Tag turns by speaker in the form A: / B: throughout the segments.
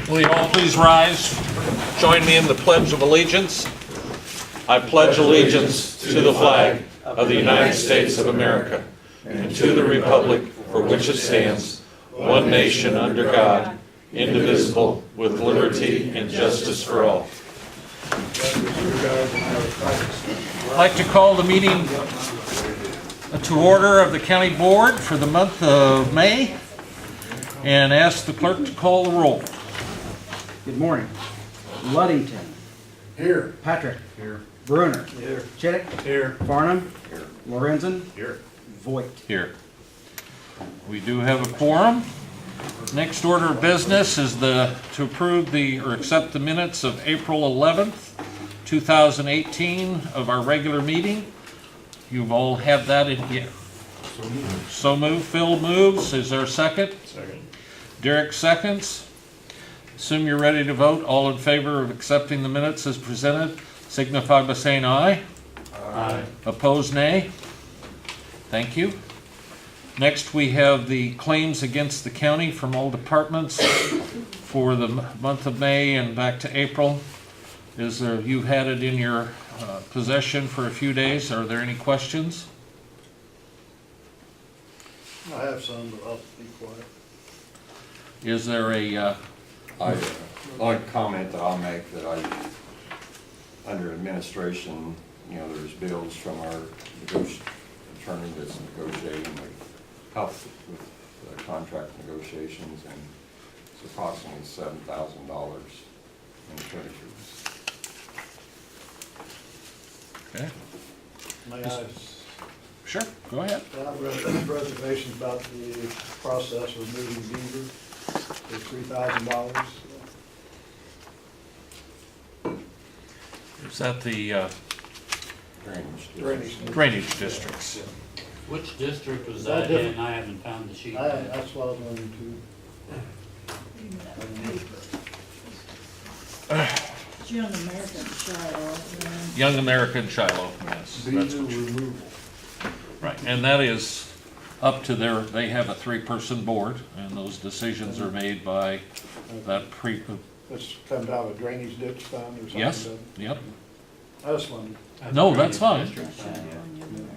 A: Will you all please rise? Join me in the Pledge of Allegiance. I pledge allegiance to the flag of the United States of America and to the republic for which it stands, one nation under God, indivisible, with liberty and justice for all. I'd like to call the meeting to order of the County Board for the month of May and ask the clerk to call the roll.
B: Good morning. Luddington.
C: Here.
B: Patrick.
C: Here.
B: Bruner.
C: Here.
B: Chittick.
C: Here.
B: Farnham.
C: Here.
B: Lorenzen.
C: Here.
B: Voigt.
A: Here. We do have a quorum. Next order of business is to approve or accept the minutes of April 11th, 2018 of our regular meeting. You've all had that in here. So moved. Phil moves. Is there a second?
C: Second.
A: Derek seconds. Assume you're ready to vote. All in favor of accepting the minutes as presented, signify by saying aye.
C: Aye.
A: Opposed, nay. Thank you. Next, we have the claims against the county from all departments for the month of May and back to April. You've had it in your possession for a few days. Are there any questions?
C: I have some, but I'll be quiet.
A: Is there a
D: One comment that I'll make that under administration, there's bills from our attorney that's negotiating, help with the contract negotiations, and it's approximately $7,000 in attorney fees.
A: Okay.
C: May I
A: Sure, go ahead.
C: have reservations about the process of moving Beaver for $3,000?
A: Is that the
D: Drainage.
A: drainage districts?
E: Which district was
C: That
E: that in? I haven't found the sheet. yet.
C: That's what I was going to.
F: Young American Shiloh.
A: Young American Shiloh, yes. That's what you-
C: Removal.
A: Right, and that is up to they have a three-person board, and those decisions are made by that
C: This comes out of a drainage ditch fund or something?
A: yes,
C: doesn't it?
A: yep.
C: I just wondered.
A: No, that's fine.
F: Young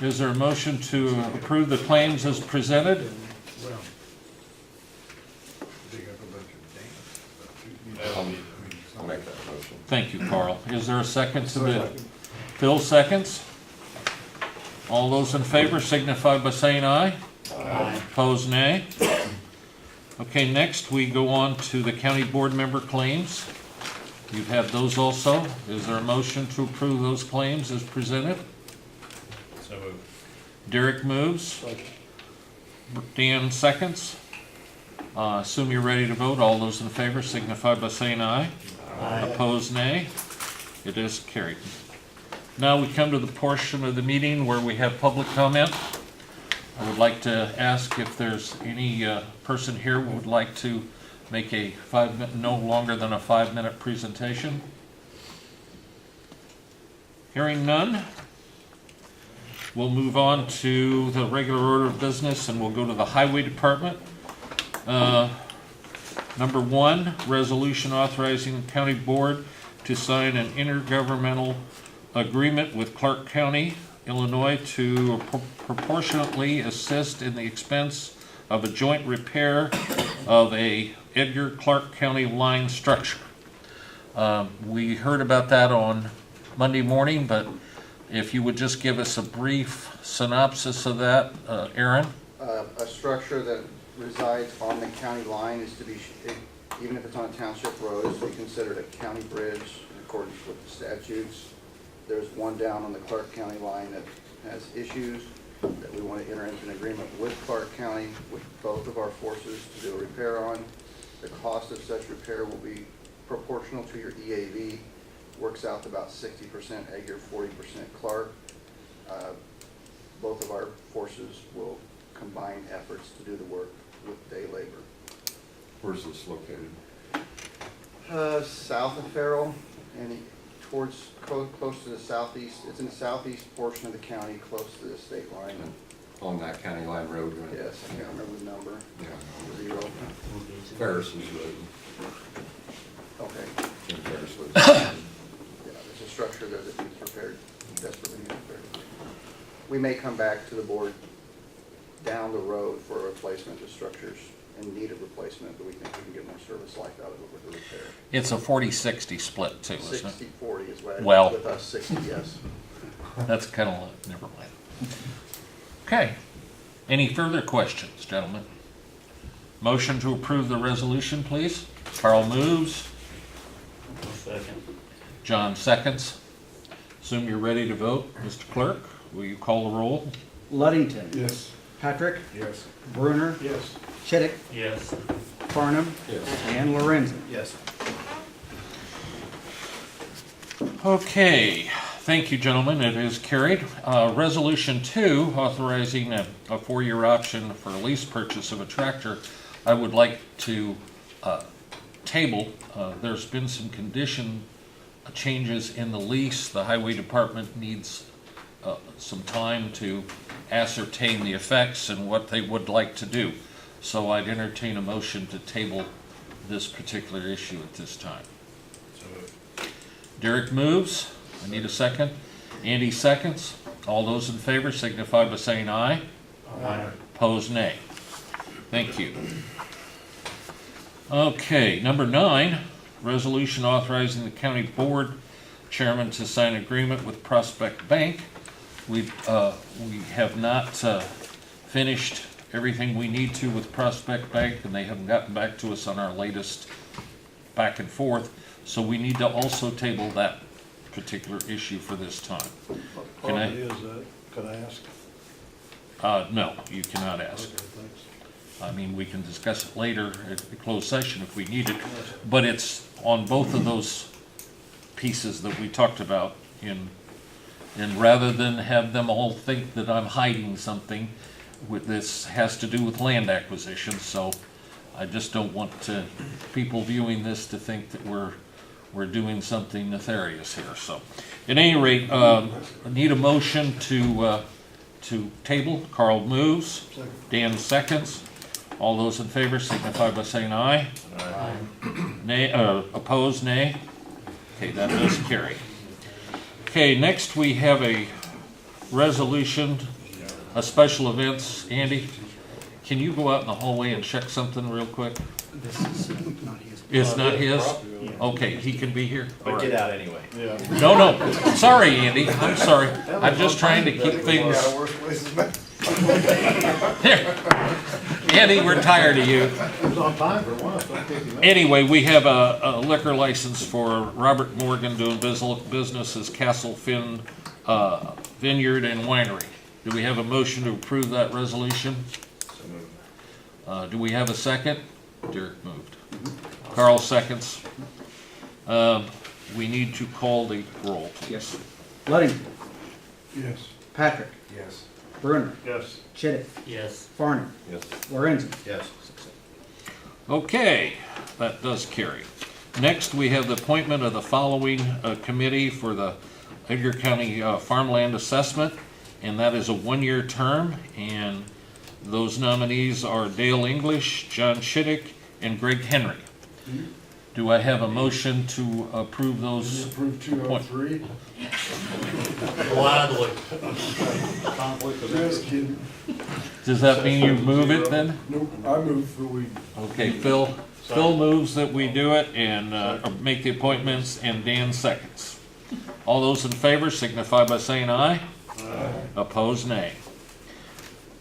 A: Is there a motion to approve the claims as presented?
D: I'll make that motion.
A: Thank you, Carl. Is there a second to the, Phil seconds? All those in favor signify by saying aye.
E: Aye.
A: Opposed, nay. Okay, next we go on to the county board member claims. You've had those also. Is there a motion to approve those claims as presented?
E: So moved.
A: Derek moves. Dan seconds. Assume you're ready to vote. All those in favor signify by saying aye.
E: Aye.
A: Opposed, nay. It is carried. Now we come to the portion of the meeting where we have public comment. I would like to ask if there's any person here who would like to make a no longer than a 5-minute presentation. Hearing none, we'll move on to the regular order of business, and we'll go to the highway department. Number 1, resolution authorizing the county board to sign an intergovernmental agreement with Clark County, Illinois, to proportionately assist in the expense of a joint repair of a Edgar Clark County line structure. We heard about that on Monday morning, but if you would just give us a brief synopsis of that, Aaron.
G: A structure that resides on the county line is to be, even if it's on a township road, is to be considered a county bridge in accordance with the statutes. There's one down on the Clark County line that has issues that we want to enter into an agreement with Clark County, with both of our forces to do a repair on. The cost of such repair will be proportional to your EAV. Works out to about 60% Edgar, 40% Clark. Both of our forces will combine efforts to do the work with day labor.
D: Where's this located?
G: South of Farrell and towards close to the southeast. It's in the southeast portion of the county, close to the state line.
D: On that county line road?
G: Yes, I can't remember the number.
D: Yeah. Ferris's road.
G: Okay.
D: Tim Ferris lives.
G: Yeah, there's a structure there that needs repaired, desperately needs repaired. We may come back to the board down the road for a replacement of structures in need of replacement, but we think we can get more service life out of it with the repair.
A: It's a 40-60 split too, isn't it?
G: 60/40 is what,
A: Well.
G: with us 60, yes.
A: That's kind of, never mind. Okay. Any further questions, gentlemen? Motion to approve the resolution, please. Carl moves.
E: Second.
A: John seconds. Assume you're ready to vote. Mr. Clerk, will you call the roll?
B: Luddington.
C: Yes.
B: Patrick.
C: Yes.
B: Bruner.
C: Yes.
B: Chittick.
E: Yes.
B: Farnham.
D: Yes.
B: And Lorenzen.
C: Yes.
A: Okay, thank you, gentlemen. It is carried. Resolution 2, authorizing a 4-year option for a lease purchase of a tractor. I would like to table. There's been some condition changes in the lease. The Highway Department needs some time to ascertain the effects and what they would like to do. So I'd entertain a motion to table this particular issue at this time.
E: So moved.
A: Derek moves. I need a second. Andy seconds. All those in favor signify by saying aye.
E: Aye.
A: Opposed, nay. Thank you. Okay, number 9, resolution authorizing the county board chairman to sign agreement with Prospect Bank. We have not finished everything we need to with Prospect Bank, and they haven't gotten back to us on our latest back and forth. So we need to also table that particular issue for this time. Can I-
C: Is that, could I ask?
A: No, you cannot ask.
C: Okay, thanks.
A: I mean, we can discuss it later at the closed session if we need it, but it's on both of those pieces that we talked about and rather than have them all think that I'm hiding something, this has to do with land acquisition, so I just don't want people viewing this to think that we're doing something nefarious here. So, at any rate, I need a motion to table. Carl moves.
C: Second.
A: Dan seconds. All those in favor signify by saying aye.
E: Aye.
A: Nay, opposed, nay. Okay, that does carry. Okay, next we have a resolution, a special events. Andy, can you go out in the hallway and check something real quick?
B: This is not his.
A: It's not his? Okay, he can be here? All right.
H: out anyway.
C: Yeah.
A: No, sorry, Andy, I'm sorry. I'm just trying to keep things. Here. Andy, we're tired of you.
C: It was on time for once, don't take him out.
A: Anyway, we have a liquor license for Robert Morgan doing business as Castle Finn Vineyard and Winery. Do we have a motion to approve that resolution? Do we have a second? Derek moved. Carl seconds. We need to call the roll, please.
B: Yes. Luddington.
C: Yes.
B: Patrick.
C: Yes.
B: Bruner.
C: Yes.
B: Chittick.
E: Yes.
B: Farnham.
D: Yes.
B: Lorenzen.
H: Yes.
A: Okay, that does carry. Next, we have the appointment of the following committee for the Edgar County Farmland Assessment, and that is a 1-year term, and those nominees are Dale English, John Chittick, and Greg Henry. Do I have a motion to approve those?
C: Approved 203.
E: Gladly.
C: Conflict of interest.
A: Does that mean you move it then?
C: Nope, I move for we.
A: Okay, Phil moves that we do it and make the appointments, and Dan seconds. All those in favor signify by saying aye. Aye. Opposed, nay.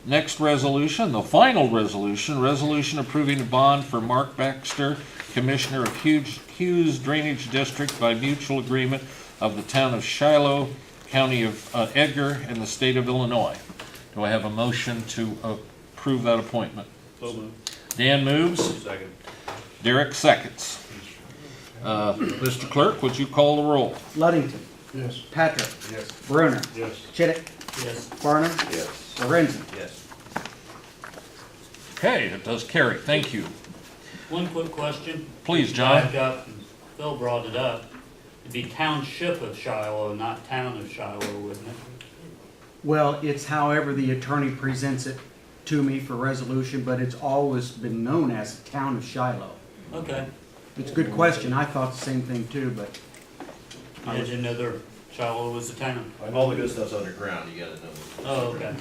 A: Next resolution, the final resolution approving a bond for Mark Baxter, Commissioner of Hughes Drainage District by mutual agreement of the town of Shiloh, County of Edgar, and the state of Illinois. Do I have a motion to approve that appointment?
C: So moved.
A: Dan moves.
H: Second.
A: Derek seconds. Mr. Clerk, would you call the roll?
B: Luddington.
C: Yes.
B: Patrick.
C: Yes.
B: Bruner.
C: Yes.
B: Chittick.
E: Yes.
B: Farnham.
D: Yes.
B: Lorenzen.
H: Yes.
A: Okay, it does carry. Thank you.
E: One quick question.
A: Please, John.
E: Back up, Phil brought it up. It'd be Township of Shiloh, not Town of Shiloh, wouldn't it?
B: Well, it's however the attorney presents it to me for resolution, but it's always been known as the town of Shiloh.
E: Okay.
B: It's a good question. I thought the same thing too, but
E: I didn't know their Shiloh was a town.
H: All the good stuff's underground, you gotta know.
E: Oh, okay.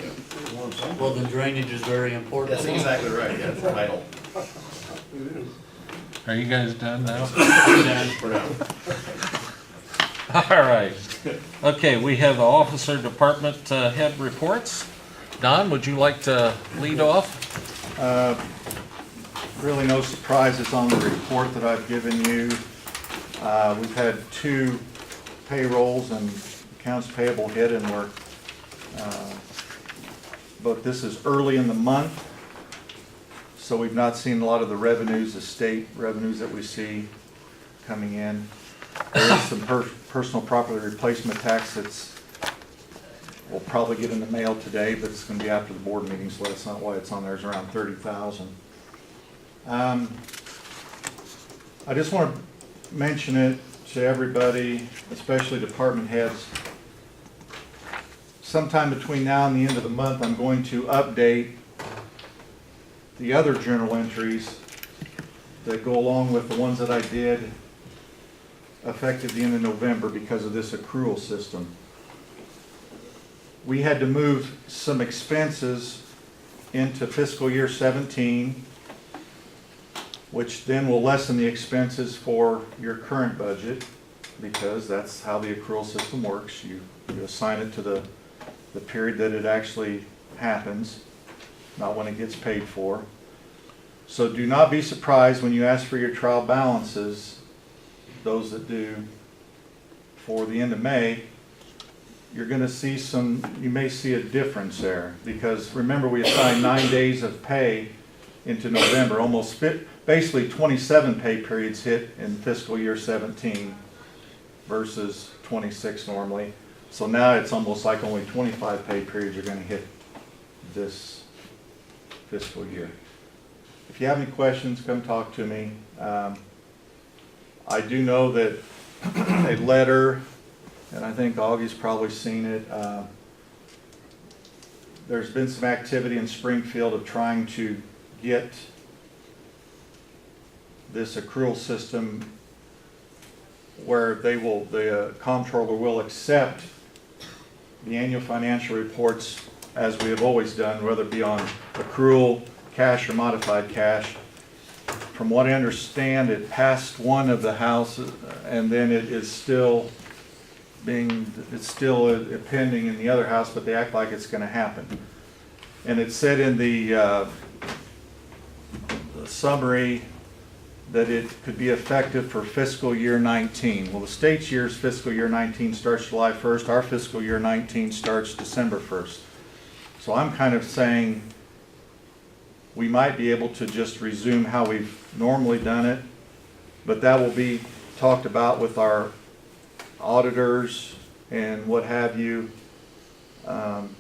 E: Well, then drainage is very important.
H: That's exactly right, yeah, it's vital.
A: Are you guys done now?
H: For now.
A: All right. Okay, we have the officer department head reports. Don, would you like to lead off?
I: Really no surprises on the report that I've given you. We've had 2 payrolls and accounts payable hit, and but this is early in the month, so we've not seen a lot of the revenues, the state revenues that we see coming in. There is some personal property replacement tax that's, we'll probably get in the mail today, but it's gonna be after the board meeting, so that's not why it's on there. It's around 30,000. I just want to mention it to everybody, especially department heads. Sometime between now and the end of the month, I'm going to update the other journal entries that go along with the ones that I did effective the end of November because of this accrual system. We had to move some expenses into fiscal year 17, which then will lessen the expenses for your current budget, because that's how the accrual system works. You assign it to the period that it actually happens, not when it gets paid for. So do not be surprised when you ask for your trial balances, those that do, for the end of May. You're going to see you may see a difference there, because remember, we assigned 9 days of pay into November, basically 27 pay periods hit in fiscal year 17 versus 26 normally. So now it's almost like only 25 pay periods are going to hit this fiscal year. If you have any questions, come talk to me. I do know that a letter, and I think Augie's probably seen it, there's been some activity in Springfield of trying to get this accrual system where the comptroller will accept the annual financial reports as we have always done, whether it be on accrual, cash, or modified cash. From what I understand, it passed one of the houses, and then it is still pending in the other house, but they act like it's going to happen. And it said in the summary that it could be effective for fiscal year 19. Well, the state's year's fiscal year 19 starts July 1st. Our fiscal year 19 starts December 1st. So I'm kind of saying we might be able to just resume how we've normally done it, but that will be talked about with our auditors and what have you, and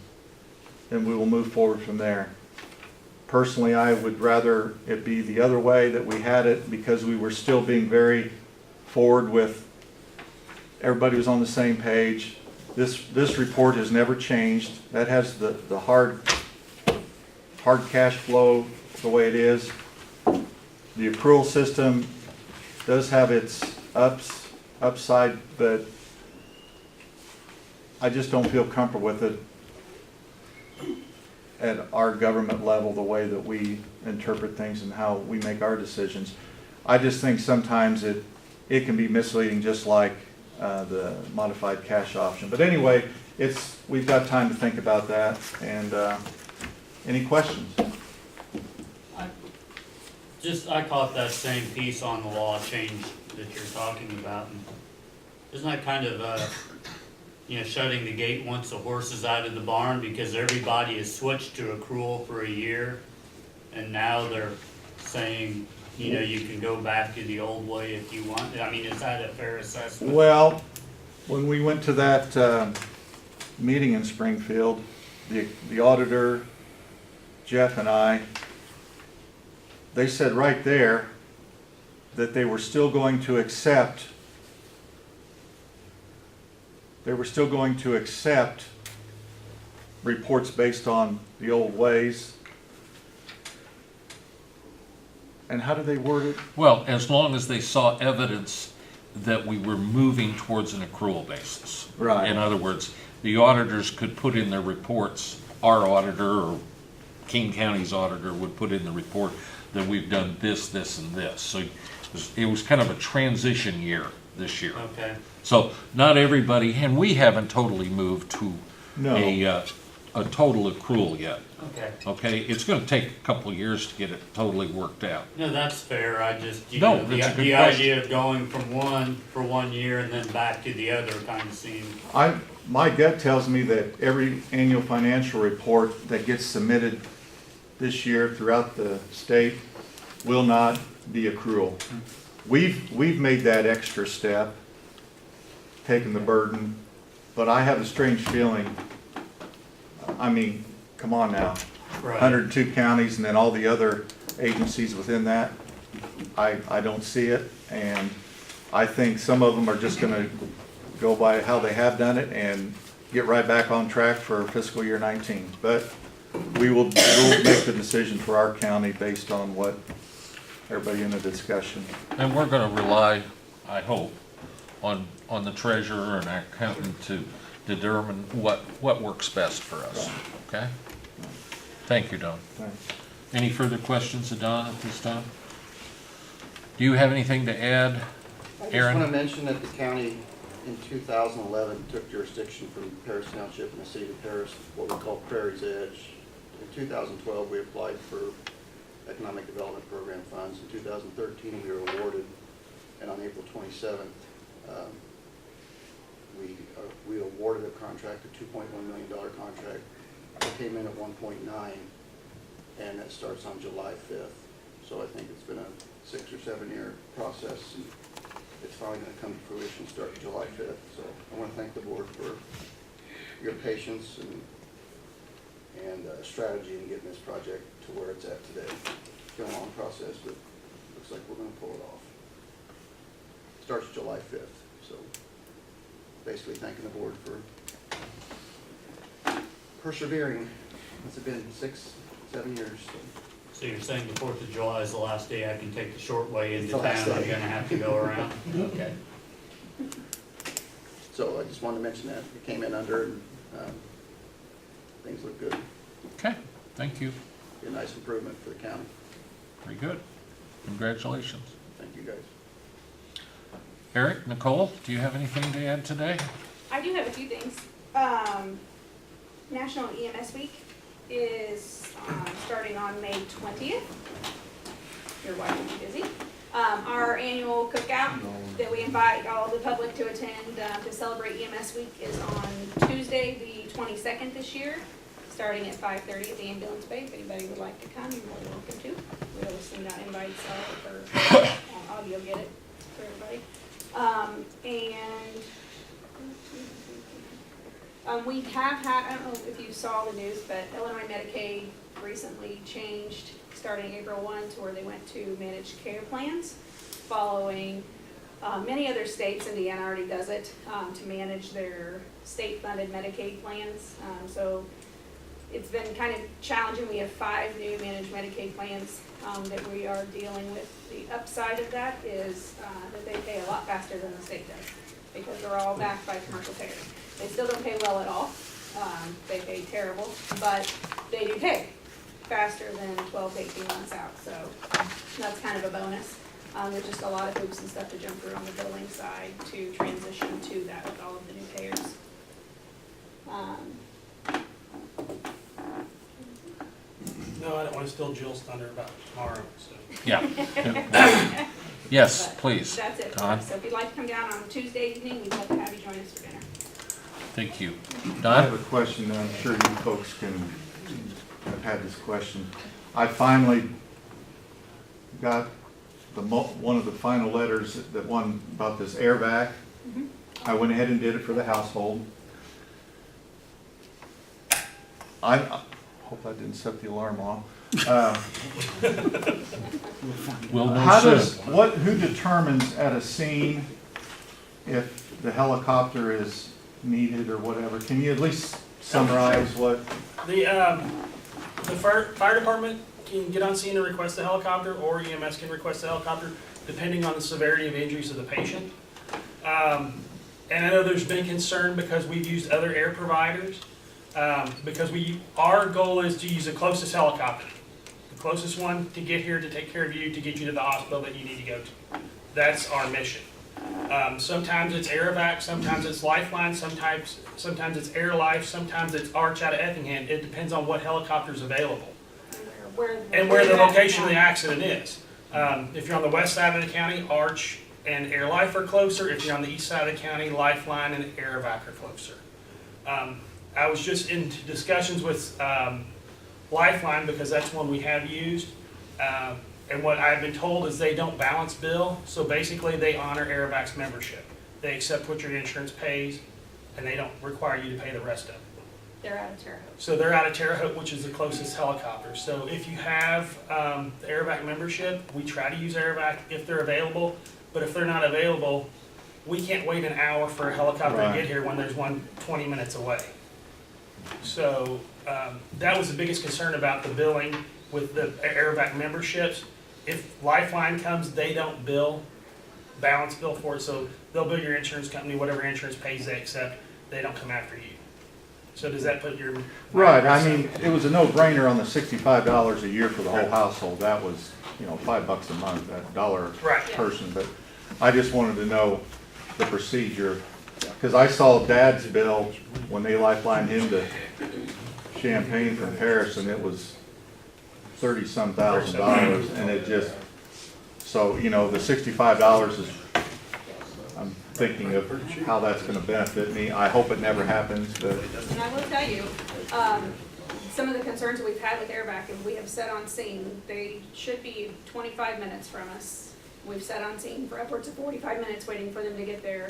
I: we will move forward from there. Personally, I would rather it be the other way, that we had it, because we were still being very forward with, everybody was on the same page. This report has never changed. That has the hard cash flow the way it is. The accrual system does have its upside, but I just don't feel comfortable with it at our government level, the way that we interpret things and how we make our decisions. I just think sometimes it can be misleading, just like the modified cash option. But anyway, we've got time to think about that. And any questions?
E: I caught that same piece on the law change that you're talking about. And isn't that kind of, shutting the gate once the horse is out of the barn, because everybody has switched to accrual for a year, and now they're saying, you can go back to the old way if you want. I mean, is that a fair assessment?
I: Well, when we went to that meeting in Springfield, the auditor, Jeff, and I, they said right there that they were still going to accept reports based on the old ways, And how do they word it?
A: Well, as long as they saw evidence that we were moving towards an accrual basis.
I: Right.
A: In other words, the auditors could put in their reports, our auditor or King County's auditor would put in the report that we've done this, this, and this. So it was kind of a transition year this year.
E: Okay,
A: So not everybody, and we haven't totally moved to
I: No.
A: a total accrual yet.
E: okay.
A: Okay, it's gonna take a couple of years to get it totally worked out.
E: No, that's fair, I just, you
A: No,
E: know,
A: that's a good
E: the
A: question.
E: idea of going from one for 1 year and then back to the other kind of seemed,
I: My gut tells me that every annual financial report that gets submitted this year throughout the state will not be accrual. We've made that extra step, taken the burden, but I have a strange feeling, I mean, come on now.
E: right.
I: 102 counties and then all the other agencies within that, I don't see it. And I think some of them are just gonna go by how they have done it and get right back on track for fiscal year 19. But we'll make the decision for our county based on what everybody in the discussion.
A: And we're gonna rely, I hope, on the treasurer and our accountant to determine what works best for us, okay? Thank you, Don.
I: Thanks.
A: Any further questions of Don at this time? Do you have anything to add,
G: I just
A: Aaron?
G: want to mention that the county in 2011 took jurisdiction from Paris Township and the city of Paris, what we call Prairie's Edge. In 2012, we applied for Economic Development Program funds. In 2013, we were awarded, and on April 27th, we awarded a contract, a $2.1 million contract. It came in at 1.9, and that starts on July 5th. So I think it's been a 6 or 7 year process, and it's finally going to come to fruition starting July 5th. So I want to thank the board for your patience and strategy in getting this project to where it's at today. It's been a long process, but looks like we're going to pull it off. Starts July 5th, so basically thanking the board for persevering. It's been 6, 7 years.
E: So you're saying the 4th of July is the last day I can take the short way into
G: It's the last
E: town, I'm
G: day.
E: gonna have to go around? Okay.
G: So I just wanted to mention that. It came in under, and things look good.
A: Okay, thank you.
G: Be a nice improvement for the county.
A: Very good. Congratulations.
G: Thank you, guys.
A: Eric, Nicole, do you have anything to add today?
J: I do have a few things. National EMS Week is starting on May 20th. Your wife will be busy. Our annual cookout that we invite all the public to attend to celebrate EMS Week is on Tuesday, the 22nd this year, starting at 5:30 at the ambulance bay. If anybody would like to come, you're more than welcome to. We always send out invites for audio, get it for everybody. We have had, I don't know if you saw the news, but Illinois Medicaid recently changed, starting April 1, to where they went to managed care plans, following many other states. Indiana already does it, to manage their state-funded Medicaid plans. So it's been kind of challenging. We have 5 new managed Medicaid plans that we are dealing with. The upside of that is that they pay a lot faster than the state does, because they're all backed by commercial payers. They still don't pay well at all. They pay terrible, but they do pay faster than 12 to 18 months out. So that's kind of a bonus. There's just a lot of hoops and stuff to jump through on the billing side to transition to that with all of the new payers.
K: No, I don't want to steal Jill's thunder about tomorrow, so.
A: Yeah. Yes,
J: But
A: please.
J: That's it.
A: Don?
J: So if you'd like to come down on Tuesday evening, we'd love to have you join us for dinner.
A: Thank you.
I: I have
A: Don?
I: a question, and I'm sure you folks have had this question. I finally got one of the final letters, that one about this air vac. I went ahead and did it for the household. I hope I didn't set the alarm off.
A: We'll know
I: How
A: soon.
I: who determines at a scene if the helicopter is needed or whatever? Can you at least summarize what?
K: The fire department can get on scene and request a helicopter, or EMS can request a helicopter, depending on the severity of injuries of the patient. And I know there's been concern because we've used other air providers, because our goal is to use the closest helicopter. The closest one to get here, to take care of you, to get you to the hospital that you need to go to. That's our mission. Sometimes it's Air-Evac, sometimes it's Lifeline, sometimes it's Air Life, sometimes it's Arch out of Effingham. It depends on what helicopter's available and where the location of the accident is. If you're on the west side of the county, Arch and Air Life are closer. If you're on the east side of the county, Lifeline and Air-Evac are closer. I was just in discussions with Lifeline because that's one we have used. And what I've been told is they don't balance bill, so basically they honor Air-Evac's membership. They accept what your insurance pays, and they don't require you to pay the rest of it.
J: They're out of Terre Haute.
K: So they're out of Terre Haute, which is the closest helicopter. So if you have the Air-Evac membership, we try to use Air-Evac if they're available. But if they're not available, we can't wait an hour for a helicopter to
I: Right.
K: get here when there's one 20 minutes away. So that was the biggest concern about the billing with the Air-Evac memberships. If Lifeline comes, they don't balance bill for it, so they'll bill your insurance company, whatever insurance pays they accept, they don't come after you. So does that put your?
I: Right, I mean, it was a no-brainer on the $65 a year for the whole household. That was, $5 a month, that dollar
K: Right.
I: a person. But I just wanted to know the procedure, because I saw Dad's bill when they lifelined him to Champaign from Paris, and it was $30-some thousand, and it just, so, the $65 is, I'm thinking of how that's gonna benefit me. I hope it never happens, but,
J: And I will tell you, some of the concerns that we've had with Air-Evac, and we have set on scene, they should be 25 minutes from us. We've set on scene for upwards of 45 minutes waiting for them to get there,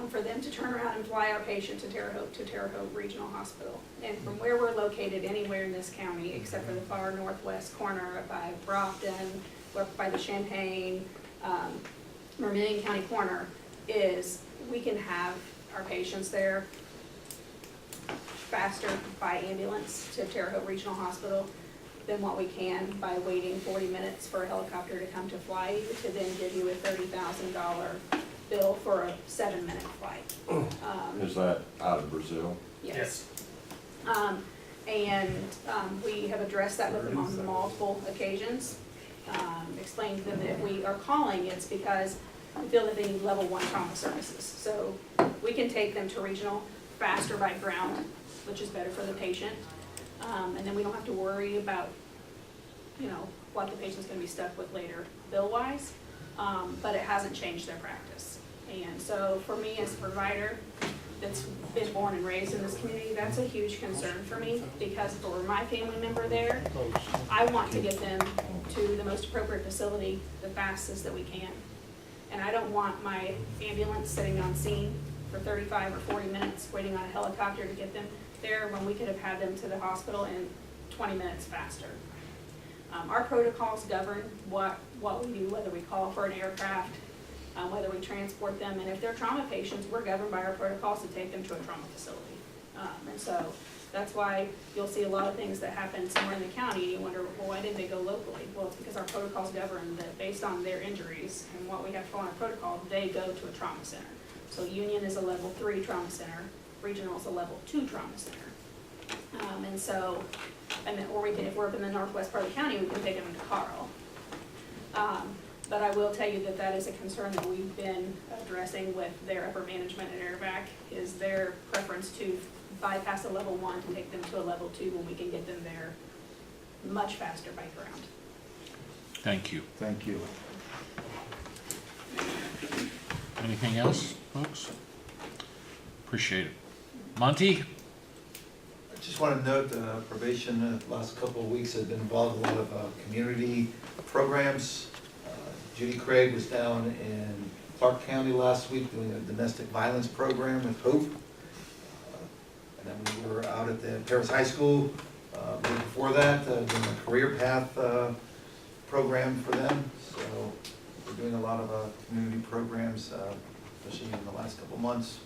J: for them to turn around and fly our patient to Terre Haute Regional Hospital. And from where we're located, anywhere in this county, except for the far northwest corner up by Brockton, up by the Champaign, Vermilion County corner, is we can have our patients there faster by ambulance to Terre Haute Regional Hospital than what we can by waiting 40 minutes for a helicopter to come to fly you, to then give you a $30,000 bill for a 7-minute flight.
D: Is that out of Brazil?
J: Yes. We have addressed that with them on multiple occasions. Explained to them that if we are calling, it's because we feel that they need level 1 trauma services. So we can take them to regional faster by ground, which is better for the patient. And then we don't have to worry about, what the patient's gonna be stuck with later bill-wise. But it hasn't changed their practice. And so for me as a provider that's been born and raised in this community, that's a huge concern for me, because for my family member there, I want to get them to the most appropriate facility the fastest that we can. And I don't want my ambulance sitting on scene for 35 or 40 minutes waiting on a helicopter to get them there when we could have had them to the hospital in 20 minutes faster. Our protocols govern what we do, whether we call for an aircraft, whether we transport them, and if they're trauma patients, we're governed by our protocols to take them to a trauma facility. And so that's why you'll see a lot of things that happen somewhere in the county, and you wonder, well, why didn't they go locally? Well, it's because our protocols govern that based on their injuries and what we have to follow in our protocol, they go to a trauma center. So Union is a level 3 trauma center, Regional is a level 2 trauma center. Or we can, if we're up in the northwest part of the county, we can take them to Carl. But I will tell you that that is a concern that we've been addressing with their upper management at Air-Evac, is their preference to bypass a level 1 to take them to a level 2 when we can get them there much faster by ground.
A: Thank you.
I: thank you.
A: Anything else, folks? Appreciate it. Monty?
L: I just want to note, probation, the last couple of weeks have been involved in a lot of community programs. Judy Craig was down in Clark County last week doing a domestic violence program with Hope. And then we were out at the Paris High School before that, doing a career path program for them. So we're doing a lot of community programs, especially in the last couple of months.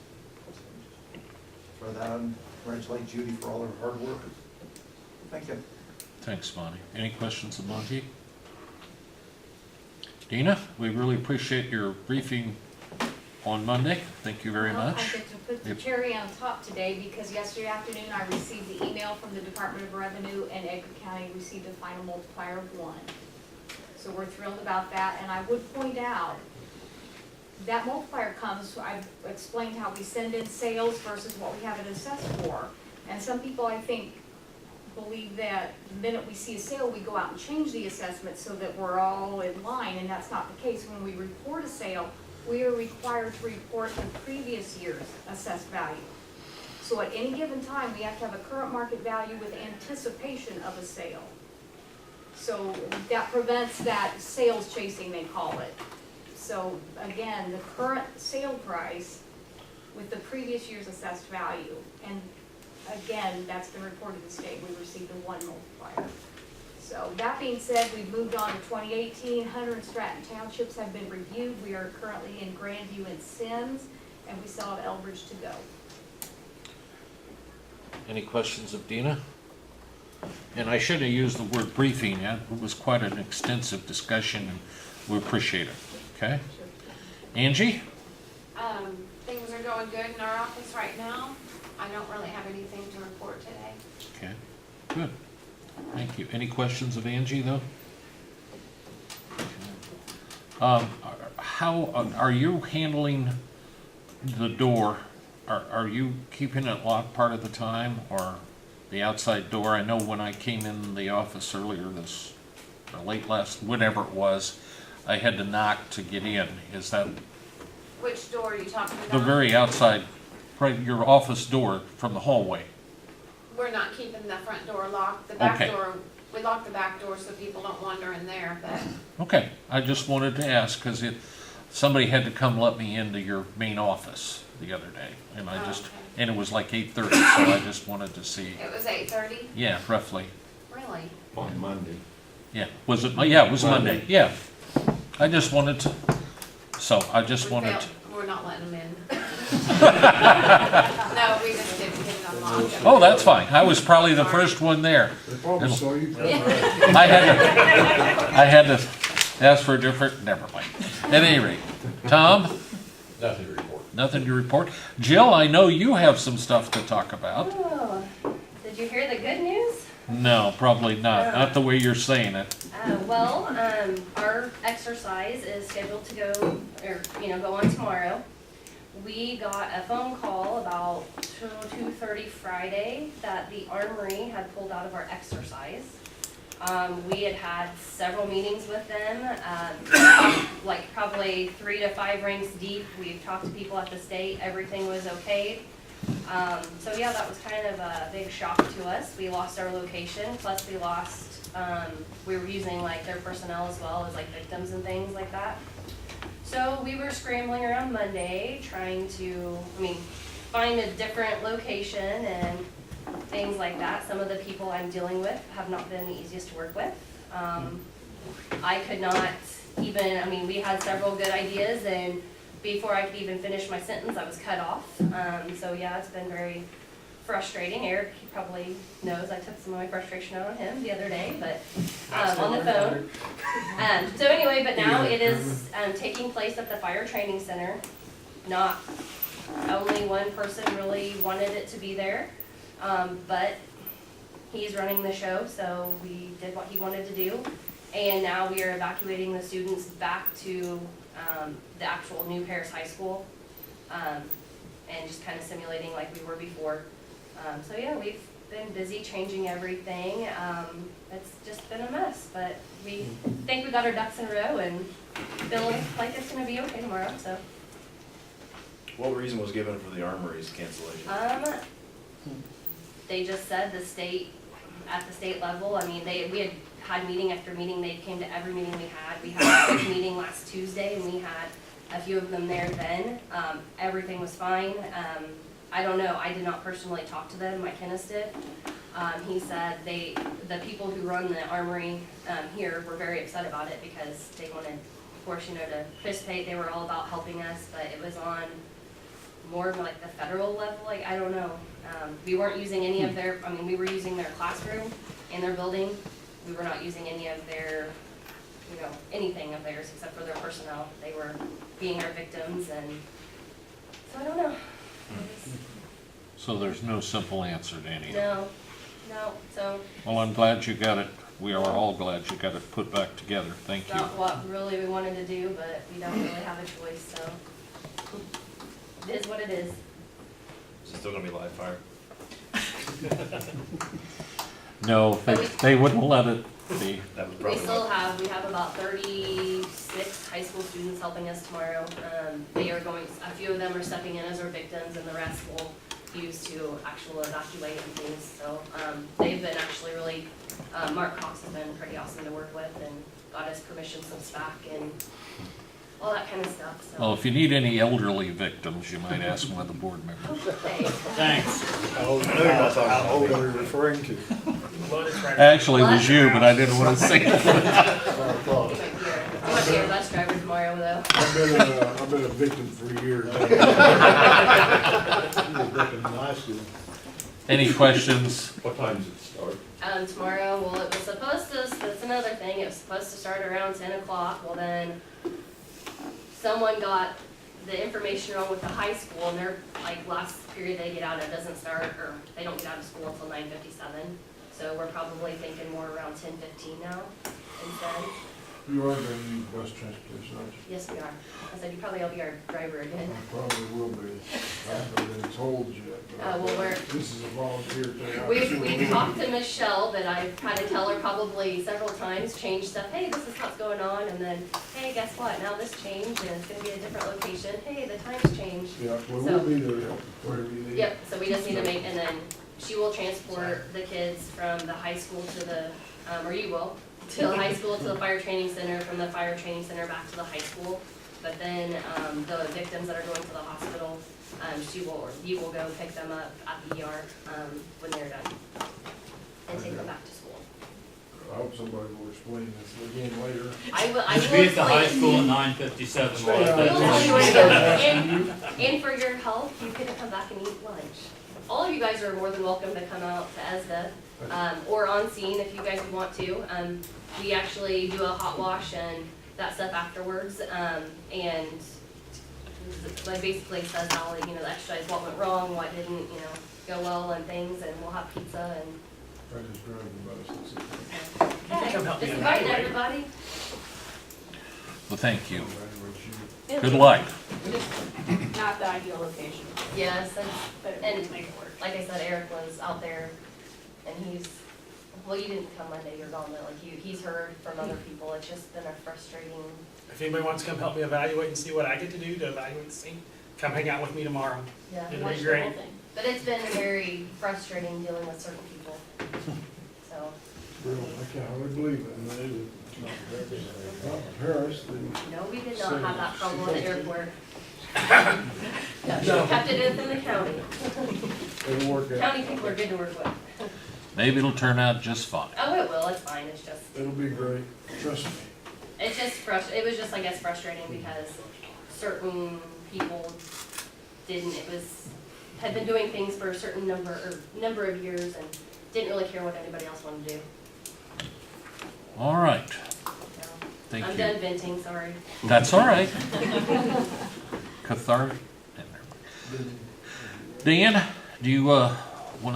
L: For that, and congratulate Judy for all her hard work. Thank you.
A: Thanks, Monty. Any questions of Monty? Dina, we really appreciate your briefing on Monday. Thank you very
M: Well,
A: much.
M: I get to put the
A: Yep.
M: cherry on top today because yesterday afternoon I received the email from the Department of Revenue and Edgar County received a final multiplier of 1. So we're thrilled about that, and I would point out that multiplier comes, I've explained how we send in sales versus what we have it assessed for. And some people, I think, believe that the minute we see a sale, we go out and change the assessment so that we're all in line, and that's not the case. When we report a sale, we are required to report the previous year's assessed value. So at any given time, we have to have a current market value with anticipation of a sale. So that prevents that sales chasing, they call it. So again, the current sale price with the previous year's assessed value. And again, that's been reported to the state. We received a 1 multiplier. So that being said, we've moved on to 2018. Hunter and Stratton Townships have been reviewed. We are currently in Grandview and Sims, and we still have Elbridge to go.
A: Any questions of Dina? And I should have used the word briefing. It was quite an extensive discussion, and we appreciate it. Okay? Angie?
N: Things are going good in our office right now. I don't really have anything to report today.
A: Okay, good. Thank you. Any questions of Angie, though? How are you handling the door? Are you keeping it locked part of the time, or the outside door? I know when I came in the office earlier this, or late last, whatever it was, I had to knock to get in. Is that
N: Which door are you talking about?
A: the very outside, right, your office door from the hallway?
N: We're not keeping the front door locked. The back
A: Okay.
N: door, we lock the back door so people don't wander in there, but
A: Okay, I just wanted to ask, because somebody had to come let me into your main office the other day, and I just,
N: okay.
A: and it was like 8:30, so I just wanted to see.
N: It was 8:30?
A: Yeah, roughly.
N: Really?
D: On Monday.
A: Yeah, was it, yeah, it was Monday, yeah. I just wanted to, so I just
N: We
A: wanted
N: failed.
A: to,
N: We're not letting them in. No, we just didn't get it unlocked.
A: oh, that's fine, I was probably the first one there.
C: They probably saw you.
A: I had to ask for a different, never mind. At any rate, Tom,
D: Nothing to report.
A: nothing to report. Jill, I know you have some stuff to talk about.
O: Oh, did you hear the good news?
A: No, probably not the way you're saying it.
O: Our exercise is scheduled to go, go on tomorrow. We got a phone call about 2:30 Friday that the Armory had pulled out of our exercise. We had had several meetings with them, like probably 3 to 5 ranks deep. We've talked to people at the state, everything was okay. So yeah, that was kind of a big shock to us. We lost our location, plus we lost, we were using like their personnel as well as like victims and things like that. So we were scrambling around Monday, trying to, find a different location and things like that. Some of the people I'm dealing with have not been the easiest to work with. I could not even, we had several good ideas, and before I could even finish my sentence, I was cut off. So yeah, it's been very frustrating. Eric, he probably knows I took some of my frustration out on him the other day, but on the phone. So anyway, but now it is taking place at the Fire Training Center. Not only one person really wanted it to be there, but he's running the show, so we did what he wanted to do. And now we are evacuating the students back to the actual New Paris High School, and just kind of simulating like we were before. So yeah, we've been busy changing everything. It's just been a mess, but we think we got our ducks in a row and feel like it's gonna be okay tomorrow, so.
H: What reason was given for the Armory's cancellation?
O: They just said the state, at the state level, we had meeting after meeting. They came to every meeting we had. We had a quick meeting last Tuesday, and we had a few of them there then. Everything was fine. I don't know, I did not personally talk to them, Mike Hennis did. He said the people who run the Armory here were very upset about it because they wanted, of course, to participate. They were all about helping us, but it was on more of like the federal level, I don't know. We weren't using any of their, we were using their classroom in their building, we were not using any of their, you know, anything of theirs except for their personnel. They were being our victims, and so I don't know.
A: So there's no simple answer to any of it.
O: No, so
A: Well, I'm glad you got it. We are all glad you got it put back together. Thank you.
O: not what really we wanted to do, but we don't really have a choice, so it is what it is.
H: Is it still gonna be live fire?
A: No, they wouldn't let it be.
H: That was
O: We
H: probably
O: still
H: what.
O: have, we have about 36 high school students helping us tomorrow. They are going, a few of them are stepping in as our victims, and the rest will use to actual evacuate and things. So they've been actually really, Mark Cox has been pretty awesome to work with and got us permission slips back and all that kind of stuff, so.
A: Well, if you need any elderly victims, you might ask one of the board members.
E: Thanks.
C: How old are you referring to?
A: Actually, it was you, but I didn't want to say it.
O: You might be our bus driver tomorrow, though.
C: I've been a victim for years.
A: Any questions?
D: What time does it start?
O: Tomorrow, well, it was supposed to, that's another thing, it was supposed to start around 10 o'clock, well then, someone got the information wrong with the high school, and their, like, last period they get out of doesn't start, or they don't get out of school until 9:57, so we're probably thinking more around 10:15 now, instead.
C: You are gonna need bus transportation, aren't you?
O: Yes, we are. I said, you probably will be our driver again.
C: I probably will be. I haven't been told yet, but
O: well, we're-
C: this is a volunteer thing.
O: We've talked to Michelle, but I've had to tell her probably several times, change stuff, hey, this is what's going on, and then, hey, guess what, now this changed, and it's gonna be a different location, hey, the time's changed.
C: Yeah, well,
O: So-
C: we'll be there, whatever you need.
O: Yep, so we just need to make, and then she will transport the kids from the high school to the, or you will, to the high school to the fire training center, from the fire training center back to the high school. But then, the victims that are going to the hospital, she will, or you will go pick them up at the ER, when they're done, and take them back to school.
C: I hope somebody will explain this again later.
O: I will
E: Be at the high
O: explain.
E: school at 9:57.
O: We'll tell you what it is. And for your health, you can come back and eat lunch. All of you guys are more than welcome to come out to ESDA, or on scene if you guys would want to. We actually do a hot wash and that stuff afterwards, and like basically says how, you know, the exercise, what went wrong, what didn't, you know, go well and things, and we'll have pizza and.
C: I just drove the bus. That's it.
O: Okay,
K: come help me
O: just inviting
K: evaluate.
O: everybody.
A: Well, thank you.
J: It
A: Good
J: was
A: luck.
J: Not the ideal location,
O: Yes,
J: but it
O: And-
J: will make it work.
O: like I said, Eric was out there, and he's, well, you didn't come Monday, you're gone, but like he's heard from other people, it's just been a frustrating.
K: If anybody wants to come help me evaluate and see what I get to do to evaluate the scene, come hang out with me tomorrow.
O: Yeah.
K: It'd
J: Watch
K: be
J: the whole
K: great.
J: thing.
O: But it's been very frustrating dealing with certain people, so.
C: Real, I can't hardly believe it. And they would- not Paris, they-
O: No, we did not have that problem at the airport. No, she kept it in the county.
C: it'll work out.
O: County people are good to work with.
A: Maybe it'll turn out just fine.
O: Oh, it will, it's fine, it's just,
C: It'll be great, trust me.
O: it's just it was just, I guess, frustrating because certain people didn't, had been doing things for a certain number of years and didn't really care what anybody else wanted to do.
A: All right.
O: So,
A: Thank
O: I'm
A: you.
O: done venting, sorry.
A: That's all right. Cathartic. Dan, do you want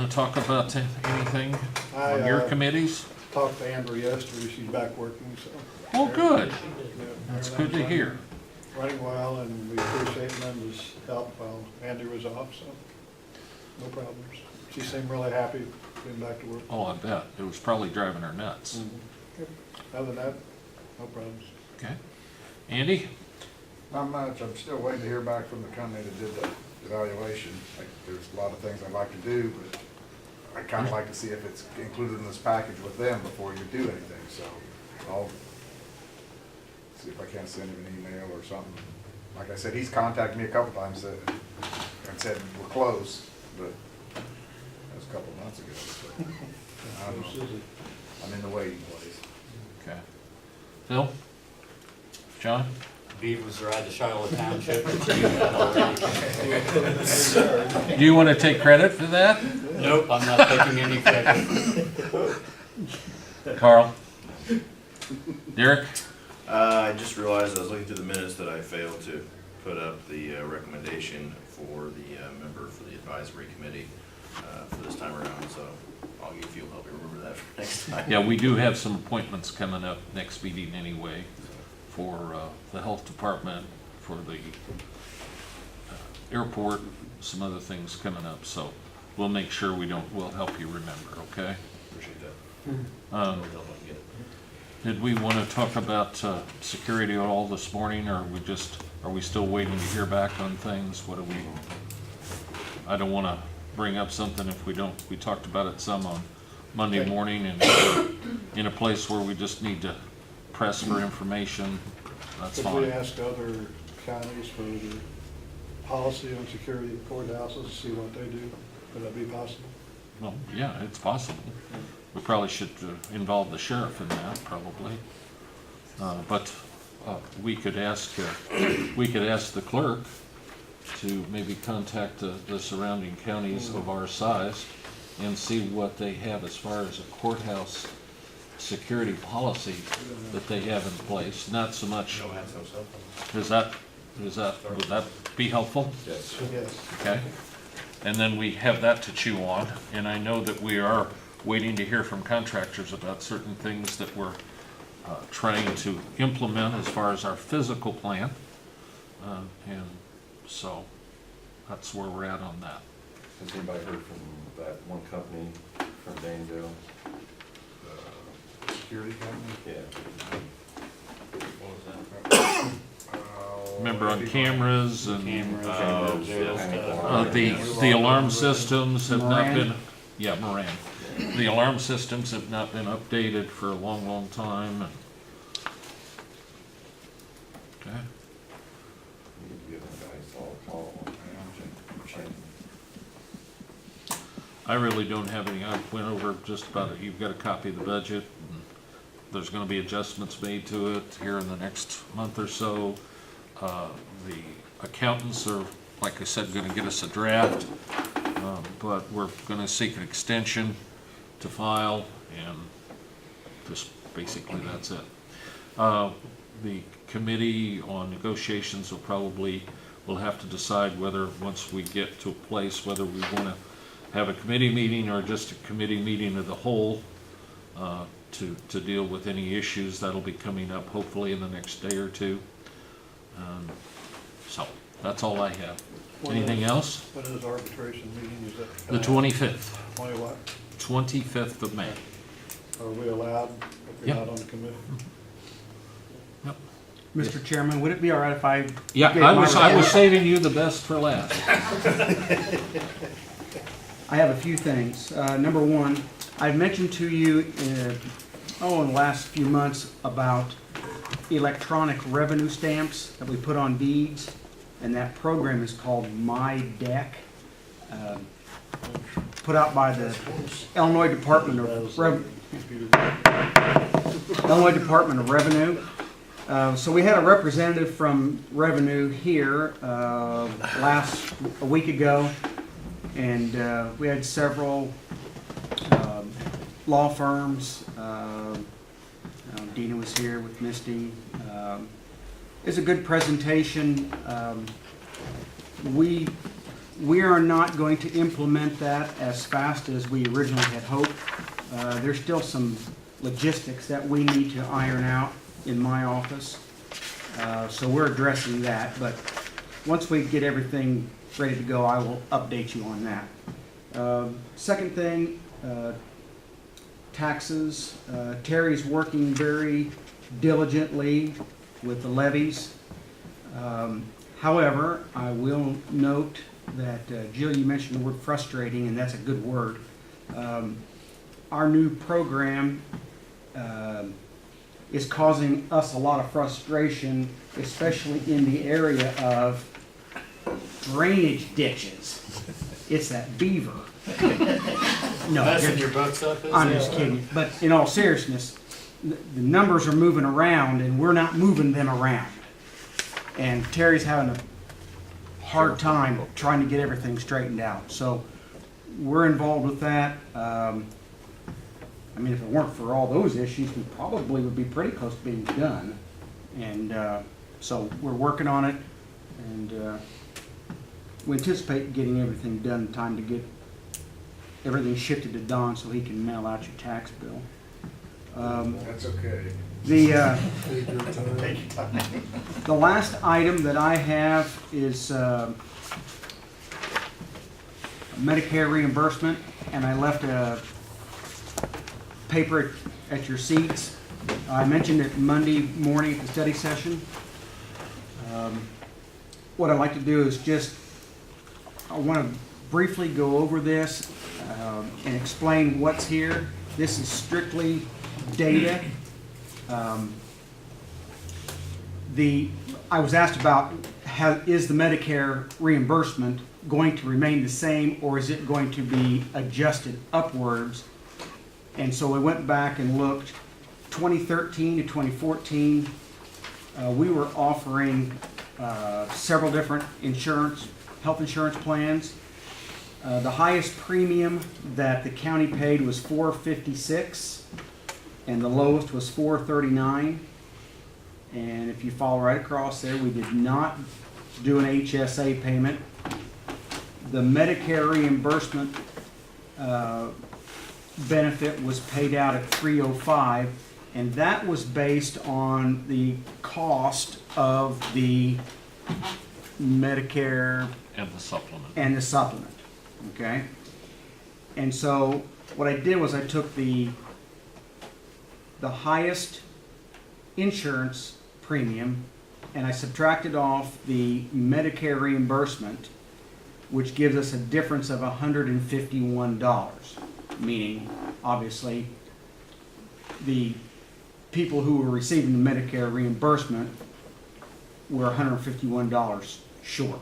A: to talk about anything on your committees?
C: Talked to Amber yesterday, she's back working, so.
A: Oh, good.
C: Yeah,
A: That's good to hear.
C: Running well, and we appreciate Linda's help while Andy was off, so no problems. She seemed really happy being back to work.
A: Oh, I bet. It was probably driving her nuts.
C: Other than that, no problems.
A: Okay. Andy?
P: Not much. I'm still waiting to hear back from the company that did the evaluation. Like, there's a lot of things I'd like to do, but I'd kind of like to see if it's included in this package with them before you do anything. So I'll see if I can send him an email or something. Like I said, he's contacted me a couple times and said we're close, but that was a couple of months ago. So I don't know. I'm in the waiting place.
A: Okay. Phil? John?
E: Beavers ride to Shiloh Township.
A: Do you want to take credit for that?
E: Nope, I'm not taking any credit.
A: Carl? Derek?
H: I just realized I was looking through the minutes that I failed to put up the recommendation for the member for the advisory committee for this time around, so I'll give you, help me remember that for next time.
A: Yeah, we do have some appointments coming up next meeting anyway for the health department, for the airport, some other things coming up, so we'll make sure we'll help you remember, okay?
H: Appreciate that.
A: Did we want to talk about security at all this morning, or are we still waiting to hear back on things? I don't want to bring up something if we don't. We talked about it some on Monday morning, and in a place where we just need to press for information, that's
C: Could we
A: fine.
C: ask other counties for the policy on security at courthouses, see what they do? Would that be possible?
A: Well, yeah, it's possible. We probably should involve the sheriff in that, probably. But we could ask the clerk to maybe contact the surrounding counties of our size and see what they have as far as a courthouse security policy that they have in place. Not so much. Would that be helpful?
H: Yes.
C: Yes.
A: Okay. And then we have that to chew on, and I know that we are waiting to hear from contractors about certain things that we're trying to implement as far as our physical plan. And so that's where we're at on that.
D: Has anybody heard from that one company from Danville?
P: Security company?
D: Yeah.
E: What was that?
A: Remember on cameras and
E: Cameras,
A: the alarm systems have not
B: Moran?
A: been, yeah, Moran. The alarm systems have not been updated for a long, long time. Okay.
D: You need to give them guys all a call. Check.
A: I really don't have any. I went over just about it. You've got a copy of the budget. And there's going to be adjustments made to it here in the next month or so. The accountants are, like I said, going to get us a draft, but we're going to seek an extension to file, and just basically that's it. The committee on negotiations will have to decide whether, once we get to a place, whether we want to have a committee meeting or just a committee meeting of the whole to deal with any issues that'll be coming up hopefully in the next day or two. So that's all I have. Anything else?
C: When is arbitration meeting? Is that?
A: The 25th,
C: 20 what?
A: 25th of May.
C: Are we allowed if we're
A: Yeah.
C: not on the committee?
A: Yep.
B: Mr. Chairman, would it be all right if I?
A: Yeah,
B: gave
A: I
B: my
A: was
B: report?
A: saving you the best for last.
B: I have a few things. Number one, I've mentioned to you in the last few months about electronic revenue stamps that we put on deeds, and that program is called My Deck, put out by the Illinois Department of Revenue. So we had a representative from Revenue here a week ago, and we had several law firms. Dina was here with Misty. It's a good presentation. We are not going to implement that as fast as we originally had hoped. There's still some logistics that we need to iron out in my office. So we're addressing that, but once we get everything ready to go, I will update you on that. Second thing, taxes. Terry's working very diligently with the levies. However, I will note that, Jill, you mentioned the word frustrating, and that's a good word. Our new program is causing us a lot of frustration, especially in the area of drainage ditches. It's that beaver. No,
E: Messing your books up, is
B: I'm
E: it?
B: just kidding. But in all seriousness, the numbers are moving around and we're not moving them around. And Terry's having a hard time trying to get everything straightened out. So we're involved with that. I mean, if it weren't for all those issues, we probably would be pretty close to being done. And so we're working on it, and we anticipate getting everything done in time to get everything shifted to Don so he can mail out your tax bill.
P: That's okay.
B: The
C: Take your time.
B: The last item that I have is Medicare reimbursement, and I left a paper at your seats. I mentioned it Monday morning at the study session. What I'd like to do is I want to briefly go over this and explain what's here. This is strictly data. I was asked about is the Medicare reimbursement going to remain the same, or is it going to be adjusted upwards? And so we went back and looked 2013 to 2014. We were offering several different health insurance plans. The highest premium that the county paid was $456, and the lowest was $439. And if you follow right across there, we did not do an HSA payment. The Medicare reimbursement benefit was paid out at $305, and that was based on the cost of the Medicare
A: And the supplement.
B: and the supplement, okay? And so what I did was I took the highest insurance premium and I subtracted off the Medicare reimbursement, which gives us a difference of $151, meaning obviously the people who were receiving the Medicare reimbursement were $151 short,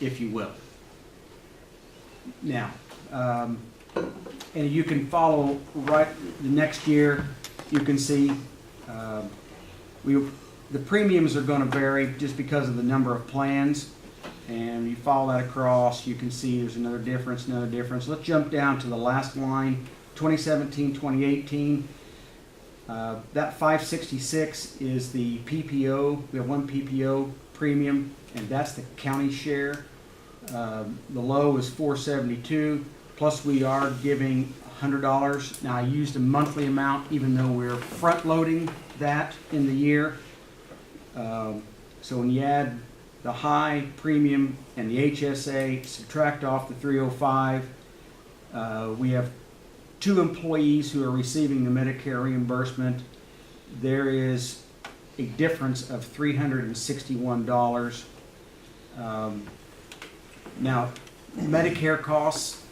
B: if you will. Now, and you can follow right the next year, you can see the premiums are going to vary just because of the number of plans, and you follow that across, you can see there's another difference. Let's jump down to the last line, 2017, 2018. That 566 is the PPO. We have one PPO premium, and that's the county share. The low is 472, plus we are giving $100. Now I used a monthly amount even though we're front loading that in the year. So when you add the high premium and the HSA, subtract off the 305, we have 2 employees who are receiving the Medicare reimbursement. There is a difference of $361. Now, Medicare costs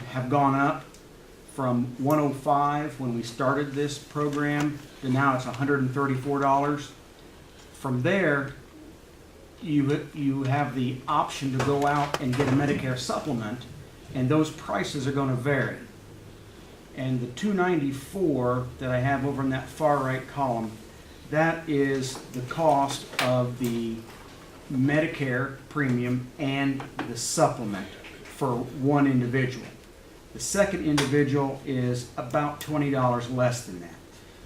B: have gone up from $105 when we started this program to now it's $134. From there, you have the option to go out and get a Medicare supplement, and those prices are going to vary. And the $294 that I have over in that far right column, that is the cost of the Medicare premium and the supplement for one individual. The second individual is about $20 less than that.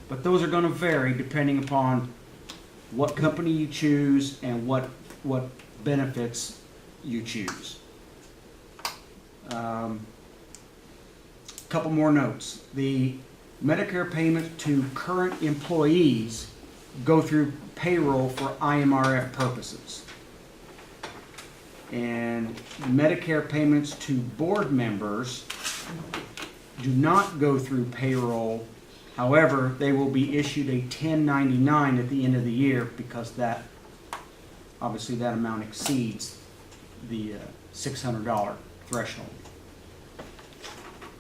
B: But those are going to vary depending upon what company you choose and what benefits you choose. Couple more notes. The Medicare payment to current employees go through payroll for IMRF purposes. And Medicare payments to board members do not go through payroll. However, they will be issued a 1099 at the end of the year because that, obviously that amount exceeds the $600 threshold.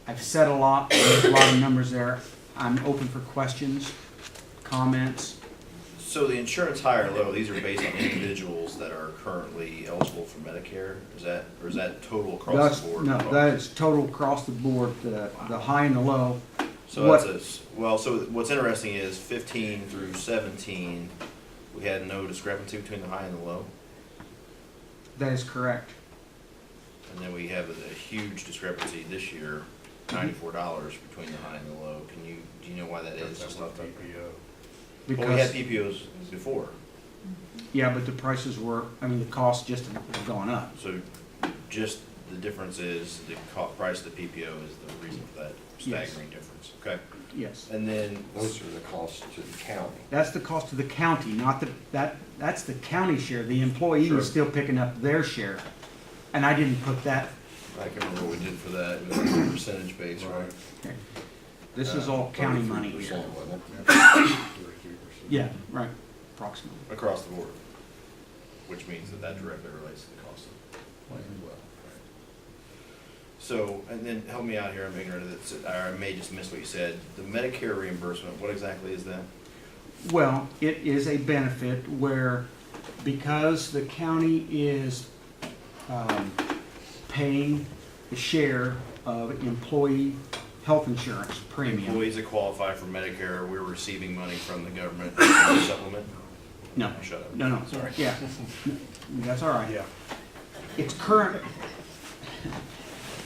B: I've said a lot, there's a lot of numbers there. I'm open for questions, comments.
H: So the insurance high or low, these are based on individuals that are currently eligible for Medicare? Or is that total across the board?
B: No, that is total across the board, the high and the low.
H: So so what's interesting is 15 through 17, we had no discrepancy between the high and the low.
B: That is correct.
H: And then we have a huge discrepancy this year $94 between the high and the low. Do you know why that is?
P: That's not PPO.
H: Well, we had
B: Because,
H: PPOs before,
B: yeah, but the prices were, I mean, the cost just have gone up.
H: so just the difference is the price of the PPO is the reason for that
B: Yes.
H: staggering difference, okay?
B: Yes.
H: And then,
D: Those are the costs to the county.
B: That's the cost of the county, not that's the county share. The employee
H: Sure.
B: is still picking up their share. And I didn't put that,
H: I can remember what we did for that, it was a percentage base, right?
B: this is all county money
D: 33%,
B: here.
D: wasn't it?
P: 33%.
B: Yeah, right, approximately.
H: Across the board, which means that that directly relates to the cost of plan as well. So, and then help me out here, I'm ignorant of this, or I may just miss what you said. The Medicare reimbursement, what exactly is that?
B: Well, it is a benefit where, because the county is paying the share of employee health insurance premium.
H: Employees that qualify for Medicare, we're receiving money from the government to supplement?
B: No,
H: Shut up.
B: no, sorry, yeah, that's all right.
K: Yeah.
B: It's current,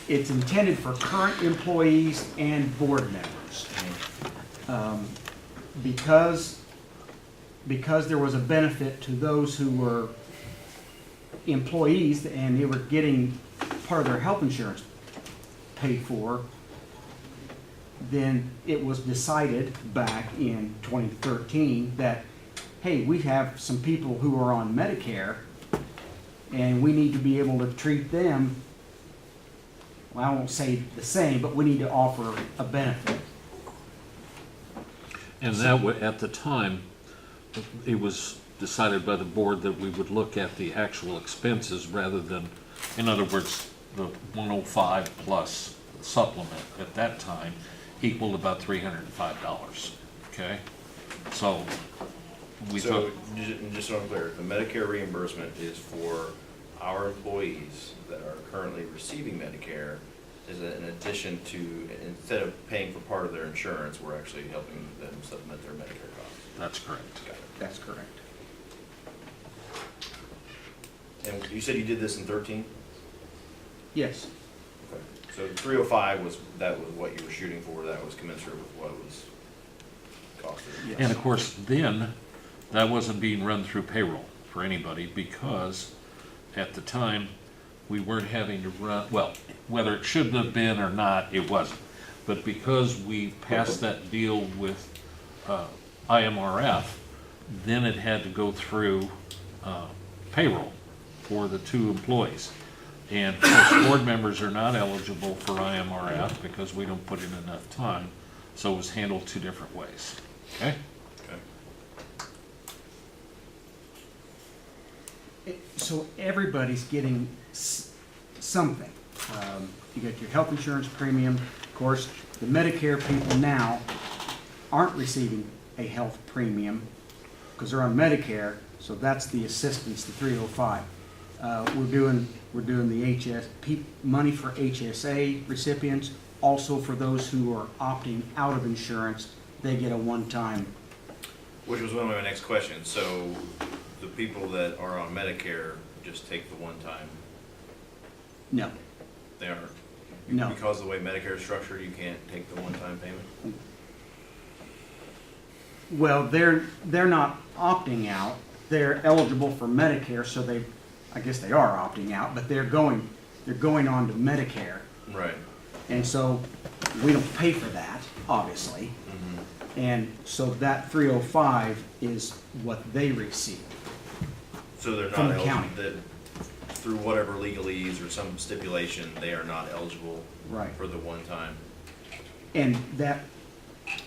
B: it's intended for current employees and board members. Because there was a benefit to those who were employees and they were getting part of their health insurance paid for, then it was decided back in 2013 that, hey, we have some people who are on Medicare and we need to be able to treat them, well, I won't say the same, but we need to offer a benefit.
A: And that at the time, it was decided by the board that we would look at the actual expenses rather than, in other words, the 105 plus supplement at that time equaled about $305, okay? So we
H: So,
A: thought,
H: just so I'm clear, the Medicare reimbursement is for our employees that are currently receiving Medicare, is in addition to, instead of paying for part of their insurance, we're actually helping them supplement their Medicare costs.
A: that's correct.
H: Got it.
B: That's correct.
H: And you said you did this in 13?
B: Yes.
H: Okay. So 305 was, that was what you were shooting for, that was commensurate with what it was costing?
A: And of course, then, that wasn't being run through payroll for anybody because at the time, we weren't having to run, well, whether it should have been or not, it wasn't. But because we passed that deal with IMRF, then it had to go through payroll for the two employees. And of course, board members are not eligible for IMRF because we don't put in enough time. So it was handled two different ways, okay?
B: So everybody's getting something. You got your health insurance premium. Of course, the Medicare people now aren't receiving a health premium because they're on Medicare, so that's the assistance, the 305. We're doing the money for HSA recipients. Also for those who are opting out of insurance, they get a one-time.
H: Which was one of my next questions. So the people that are on Medicare just take the one-time,
B: No,
H: they aren't?
B: no.
H: Because of the way Medicare is structured, you can't take the one-time payment?
B: Well, they're not opting out. They're eligible for Medicare, so I guess they are opting out, but they're going on to Medicare.
H: Right.
B: And so we don't pay for that, obviously. And so that 305 is what they receive.
H: So they're
B: From
H: not
B: the county.
H: eligible, that through whatever legalese or some stipulation, they are not eligible
B: Right.
H: for the one-time?
B: And that,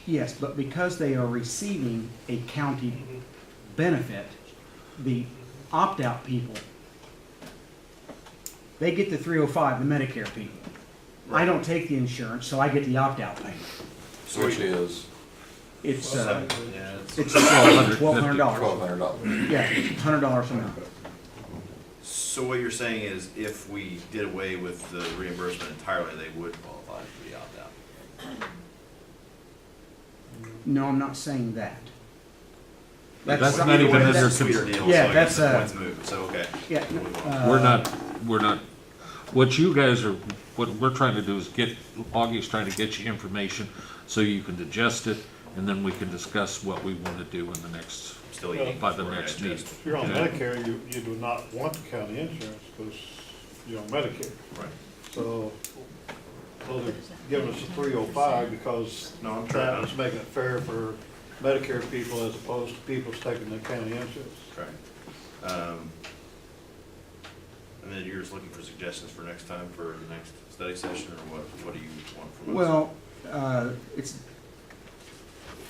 B: yes, but because they are receiving a county benefit, the opt-out people, they get the 305, the Medicare people. I don't take the insurance, so I get the opt-out payment.
D: Which is
B: It's,
H: Yeah,
B: it's
A: $1,250.
B: $1,200.
D: $1,200.
B: Yeah, $100 a month.
H: So what you're saying is if we did away with the reimbursement entirely, they would qualify for the opt-out?
B: No, I'm not saying that.
A: That's
B: something-
A: not even
B: that's-
A: under
H: Sweeter deal, so
B: Yeah,
H: I guess
B: that's,
H: the point's moved, so okay.
B: Yeah,
A: We're not, what you guys are, what we're trying to do is get, Augie's trying to get you information so you can digest it, and then we can discuss what we want to do in the next,
H: Still eating.
A: by the
H: before I
A: next
H: digest
A: meeting.
H: it.
C: If you're on
A: Okay.
C: Medicare, you do not want the county insurance because you're on Medicare.
H: Right.
C: So they're giving us a 305 because
H: No, I'm
C: that
H: trying,
C: was making it fair for Medicare people as opposed to people taking the county insurance.
H: right. And then you're just looking for suggestions for next time for the next study session, or what do you want from us?
B: Well,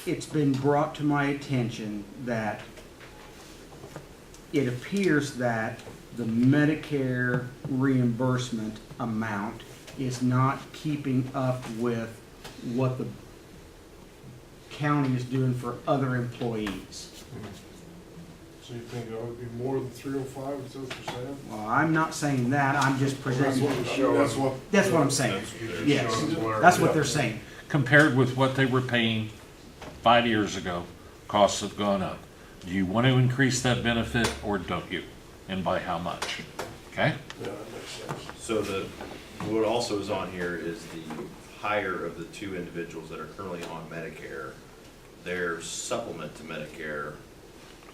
B: it's been brought to my attention that it appears that the Medicare reimbursement amount is not keeping up with what the county is doing for other employees.
P: So you think it ought to be more than 305, is that what you're saying?
B: Well, I'm not saying that, I'm just presenting.
P: That's what.
B: That's what I'm saying. Yes, that's what they're saying.
A: Compared with what they were paying 5 years ago, costs have gone up. Do you want to increase that benefit or don't you? And by how much? Okay?
P: Yeah, that makes sense.
H: So what also is on here is the higher of the two individuals that are currently on Medicare, their supplement to Medicare,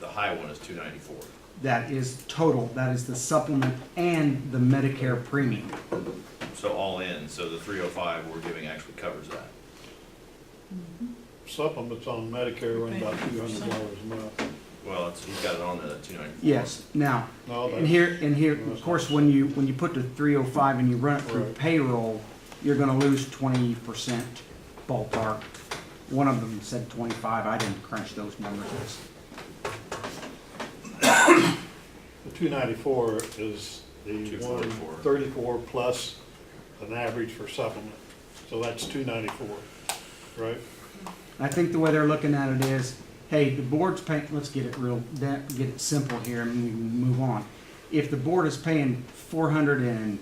H: the high one is $294.
B: That is total, that is the supplement and the Medicare premium.
H: So all in, so the 305 we're giving actually covers that.
C: Supplements on Medicare run about $200 a month.
H: Well, he's got it on the 294.
B: Yes, now,
C: No,
B: and here, of course, when you put the 305 and you run it through
C: Right.
B: payroll, you're gonna lose 20% ballpark. One of them said 25, I didn't crunch those numbers.
C: The 294 is the
H: 244.
C: 134 plus an average for supplement. So that's 294, right?
B: I think the way they're looking at it is, hey, the board's paying, let's get get it simple here and we can move on. If the board is paying $450,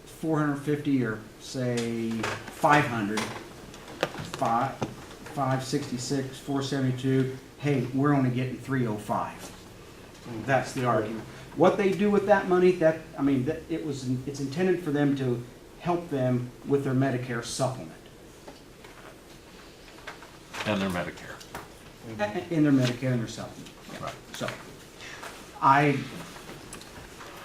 B: 450 or say 500, 566, 472, hey, we're only getting 305. That's the argument. What they do with that money, it's intended for them to help them with their Medicare supplement.
A: And their Medicare.
B: In their Medicare and their supplement. Yeah.
A: Right.
B: So, I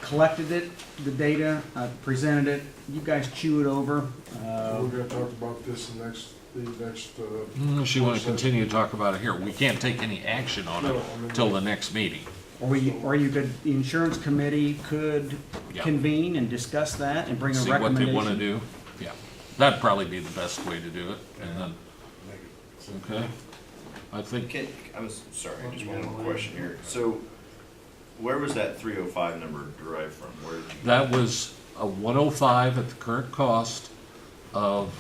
B: collected it, the data, I presented it, you guys chew it over.
P: We're gonna talk about this the next.
A: Unless you want to continue to talk about it here, we can't take any action on it till the next meeting.
B: Or you could, the insurance committee could
A: Yeah.
B: convene and discuss that and bring a
A: See what they
B: recommendation.
A: want to do. Yeah, that'd probably be the best way to do it, and then, okay? I think,
H: I'm sorry, just one more question here. So where was that 305 number derived from? Where did you?
A: that was a 105 at the current cost of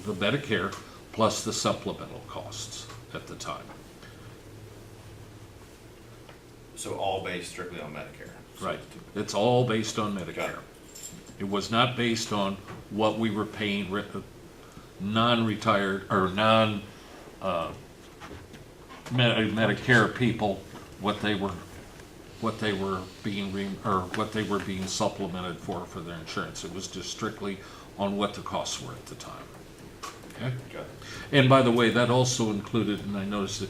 A: the Medicare plus the supplemental costs at the time.
H: So all based strictly on Medicare? So
A: Right. It's all based on
H: Got it.
A: Medicare. It was not based on what we were paying non-retired or Medicare people, what they were being supplemented for their insurance. It was just strictly on what the costs were at the time. Okay?
H: Got it.
A: And by the way, that also included, and I noticed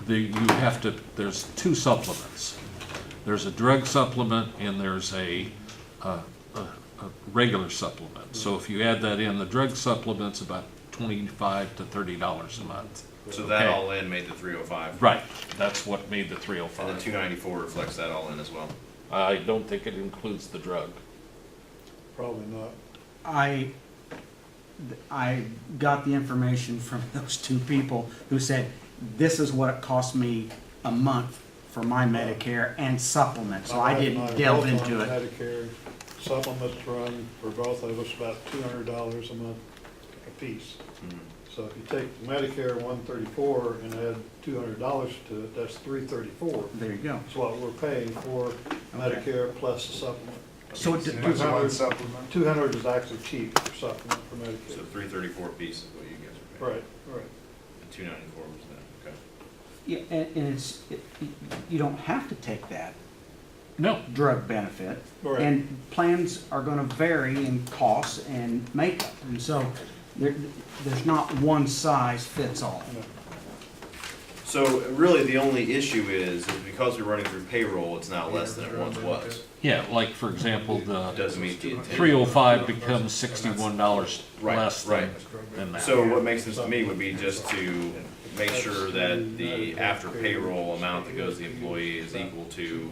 A: that there's two supplements. There's a drug supplement and there's a regular supplement. So if you add that in, the drug supplement's about $25 to $30 a month.
H: So that
A: Okay.
H: all in made the 305?
A: Right, that's what made the
H: And the
A: 305.
H: 294 reflects that all in as well?
A: I don't think it includes the drug.
C: Probably not.
B: I got the information from those two people who said, this is what it cost me a month for my Medicare and supplement, so I
C: My wife
B: didn't
C: and I
B: delve
C: both
B: into
C: on
B: it.
C: Medicare supplements run for both of us about $200 a month apiece.
H: Mhm.
C: So if you take Medicare 134 and add $200 to it, that's 334.
B: There you go.
C: That's what we're paying for Medicare plus the supplement.
B: So it,
P: So much one supplement.
C: 200 is actually cheap for supplement for
H: So
C: Medicare.
H: 334 piece is what you guys are paying?
C: Right, right.
H: And 294 was that, okay.
B: yeah, and you don't have to take that.
A: No,
B: drug benefit.
C: Right.
B: And plans are gonna vary in costs and makeup, and so there's not one size fits all.
H: So really, the only issue is because we're running through payroll, it's now less than it once was.
A: yeah, like for example, the
H: Doesn't meet the intent.
A: 305 becomes $61
H: Right,
A: less
H: right.
A: than that.
H: So what makes sense to me would be just to make sure that the after payroll amount that goes to the employee is equal to,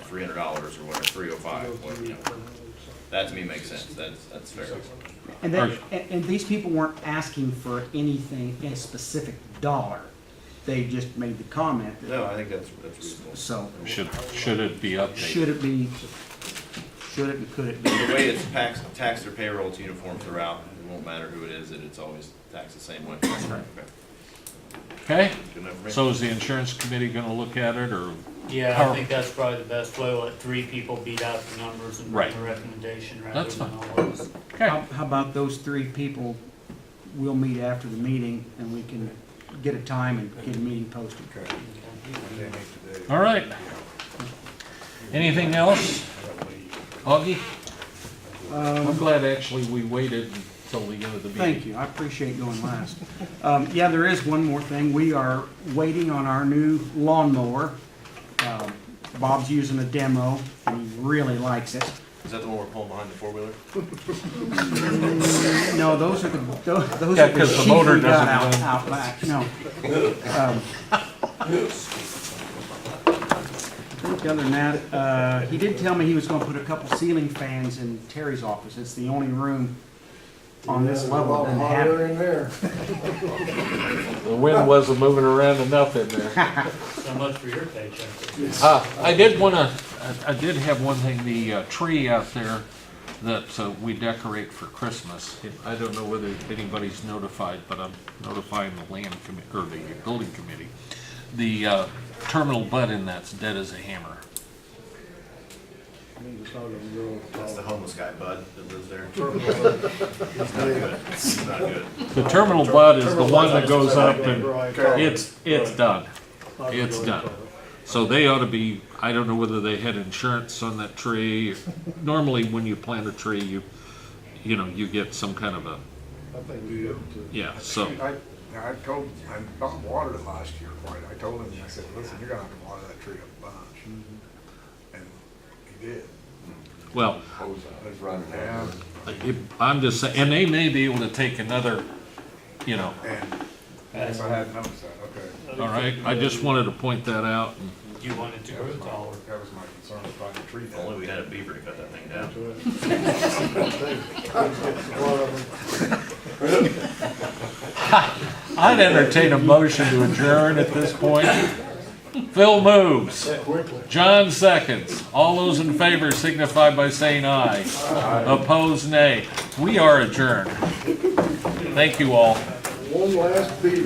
H: $300 or whatever, 305, whatever, That to me makes sense, that's fair.
B: And and these people weren't asking for anything, a specific dollar. They just made the comment that,
H: No, I think that's reasonable.
B: so,
A: Should it be updated?
B: should it be, should it and could it be?
H: The way it's taxed or payroll, it's uniform throughout, it won't matter who it is, it's always taxed the same way.
A: Okay,
H: Good enough for me.
A: so is the insurance committee gonna look at it, or?
E: Yeah,
A: How-
E: I think that's probably the best way, let 3 people beat out the numbers and bring
A: Right.
E: a recommendation rather
A: That's
E: than
A: fine.
E: all of us.
A: Okay,
B: How about those 3 people, we'll meet after the meeting and we can get a time and get a meeting posted.
P: Okay. I can't make today.
A: all right. Anything else? Augie? I'm glad actually we waited until the end of the meeting.
B: Thank you, I appreciate going last. Yeah, there is one more thing. We are waiting on our new lawnmower. Bob's using a demo, and he really likes it.
H: Is that the one we're pulling behind the four-wheeler?
B: No, those are those
A: Yeah,
B: are the
A: 'cause the
B: sheep
A: motor
B: we got
A: doesn't
B: out,
A: run.
B: out back, no. I think other than that, he did tell me he was gonna put a couple ceiling fans in Terry's office. It's the only room on this level that doesn't have it.
C: in there.
A: The wind wasn't moving around enough in there.
E: So much for your paycheck.
A: I did have one thing, the tree out there that we decorate for Christmas. I don't know whether anybody's notified, but I'm notifying the land committee, or the building committee. The terminal bud in that's dead as a hammer.
H: That's the homeless guy, Bud, that lives there. He's not good, he's not good.
A: The terminal bud is the one that goes up and it's done. It's done. So they ought to be, I don't know whether they had insurance on that tree. Normally, when you plant a tree, you get some kind of a,
C: I think we do.
A: yeah, so,
P: I told, I not watered it last year quite. I told him, I said, listen, you're gonna have to water that tree a bunch. And he did.
A: well,
D: It's running
P: Yeah.
A: I'm just saying, and they may be able to take another,
P: And yes, I hadn't noticed that, okay.
A: all right? I just wanted to point that out.
E: You wanted to grow taller.
P: That was my concern, with finding a tree.
H: If only we had a beaver to cut that thing down.
A: I'd entertain a motion to adjourn at this point. Phil moves. John seconds. All those in favor signify by saying aye. Opposed, nay. We are adjourned. Thank you all.
C: One last beat.